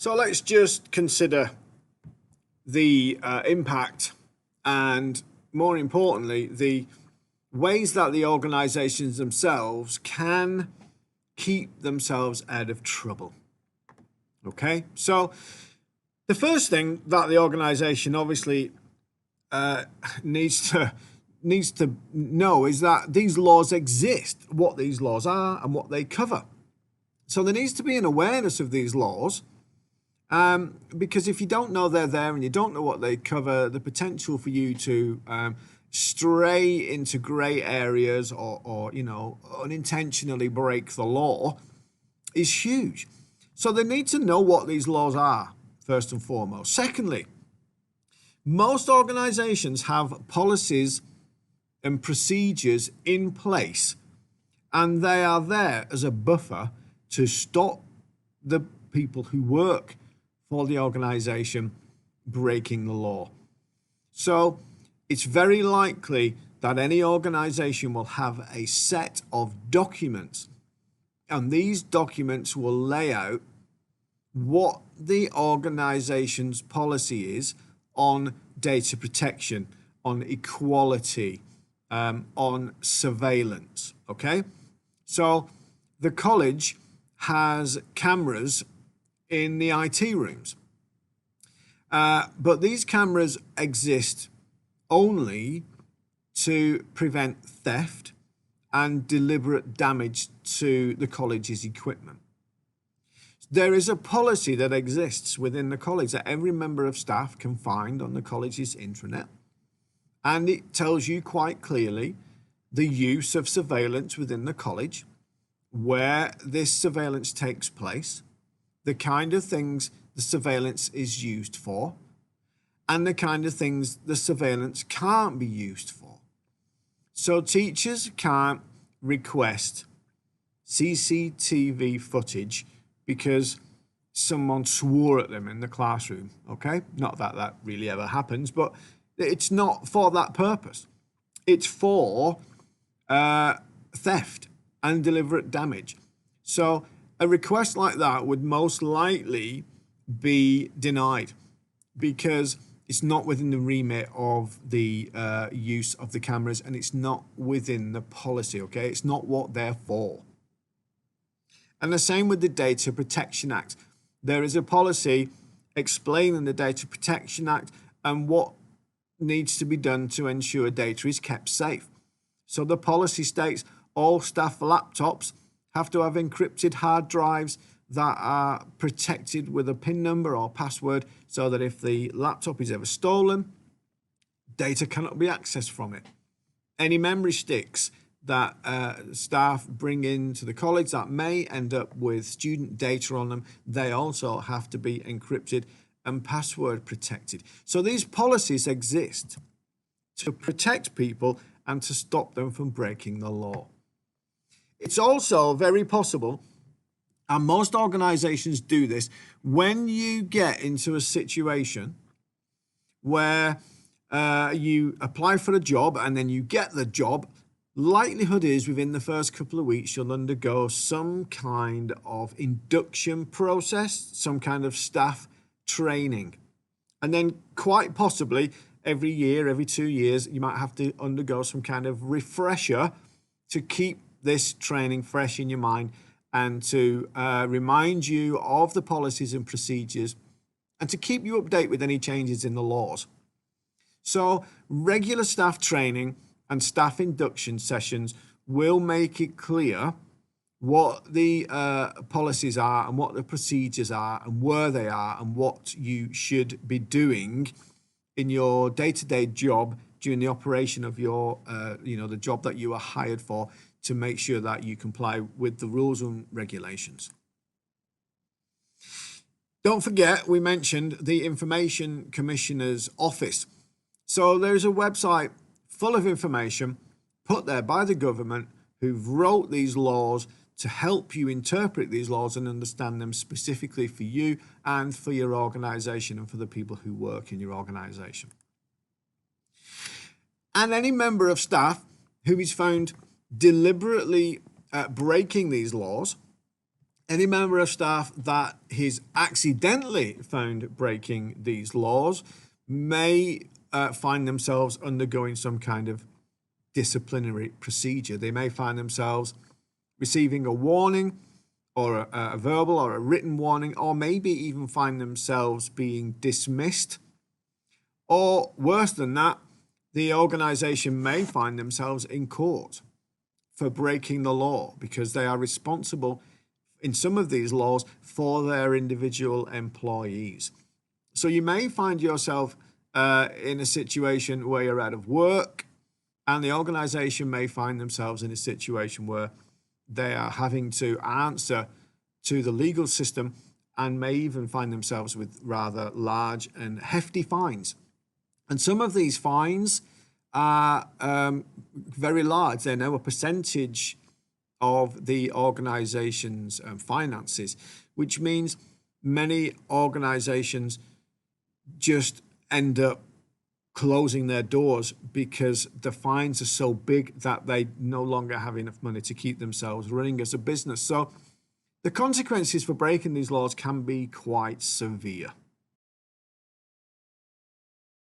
So let's just consider the impact and, more importantly, the ways that the organizations themselves can keep themselves out of trouble. Okay, so the first thing that the organization obviously needs to know is that these laws exist, what these laws are and what they cover. So there needs to be an awareness of these laws, because if you don't know they're there and you don't know what they cover, the potential for you to stray into grey areas or unintentionally break the law is huge. So they need to know what these laws are, first and foremost. Secondly, most organizations have policies and procedures in place, and they are there as a buffer to stop the people who work for the organization breaking the law. So it's very likely that any organization will have a set of documents, and these documents will lay out what the organization's policy is on data protection, on equality, on surveillance. Okay, so the college has cameras in the IT rooms, but these cameras exist only to prevent theft and deliberate damage to the college's equipment. There is a policy that exists within the college that every member of staff can find on the college's intranet, and it tells you quite clearly the use of surveillance within the college, where this surveillance takes place, the kind of things the surveillance is used for, and the kind of things the surveillance can't be used for. So teachers can't request CCTV footage because someone swore at them in the classroom, okay? Not that that really ever happens, but it's not for that purpose. It's for theft and deliberate damage. So a request like that would most likely be denied because it's not within the remit of the use of the cameras, and it's not within the policy, okay? It's not what they're for. And the same with the Data Protection Act. There is a policy explaining the Data Protection Act and what needs to be done to ensure data is kept safe. So the policy states all staff laptops have to have encrypted hard drives that are protected with a PIN number or password, so that if the laptop is ever stolen, data cannot be accessed from it. Any memory sticks that staff bring into the college that may end up with student data on them, they also have to be encrypted and password protected. So these policies exist to protect people and to stop them from breaking the law. It's also very possible, and most organizations do this, when you get into a situation where you apply for a job and then you get the job, likelihood is within the first couple of weeks you'll undergo some kind of induction process, some kind of staff training. And then quite possibly every year, every 2 years, you might have to undergo some kind of refresher to keep this training fresh in your mind and to remind you of the policies and procedures and to keep you updated with any changes in the laws. So regular staff training and staff induction sessions will make it clear what the policies are and what the procedures are and where they are and what you should be doing in your day-to-day job during the operation of your, the job that you are hired for, to make sure that you comply with the rules and regulations. Don't forget, we mentioned the Information Commissioner's Office. So there's a website full of information put there by the government who've wrote these laws to help you interpret these laws and understand them specifically for you and for your organization and for the people who work in your organization. And any member of staff who is found deliberately breaking these laws Any member of staff that is accidentally found breaking these laws may find themselves undergoing some kind of disciplinary procedure. They may find themselves receiving a warning, or a verbal or a written warning, or maybe even find themselves being dismissed. Or worse than that, the organization may find themselves in court for breaking the law, because they are responsible in some of these laws for their individual employees. So you may find yourself in a situation where you're out of work, and the organization may find themselves in a situation where they are having to answer to the legal system, and may even find themselves with rather large and hefty fines. And some of these fines are very large. They're now a percentage of the organization's finances, which means many organizations just end up closing their doors because the fines are so big that they no longer have enough money to keep themselves running as a business. So the consequences for breaking these laws can be quite severe.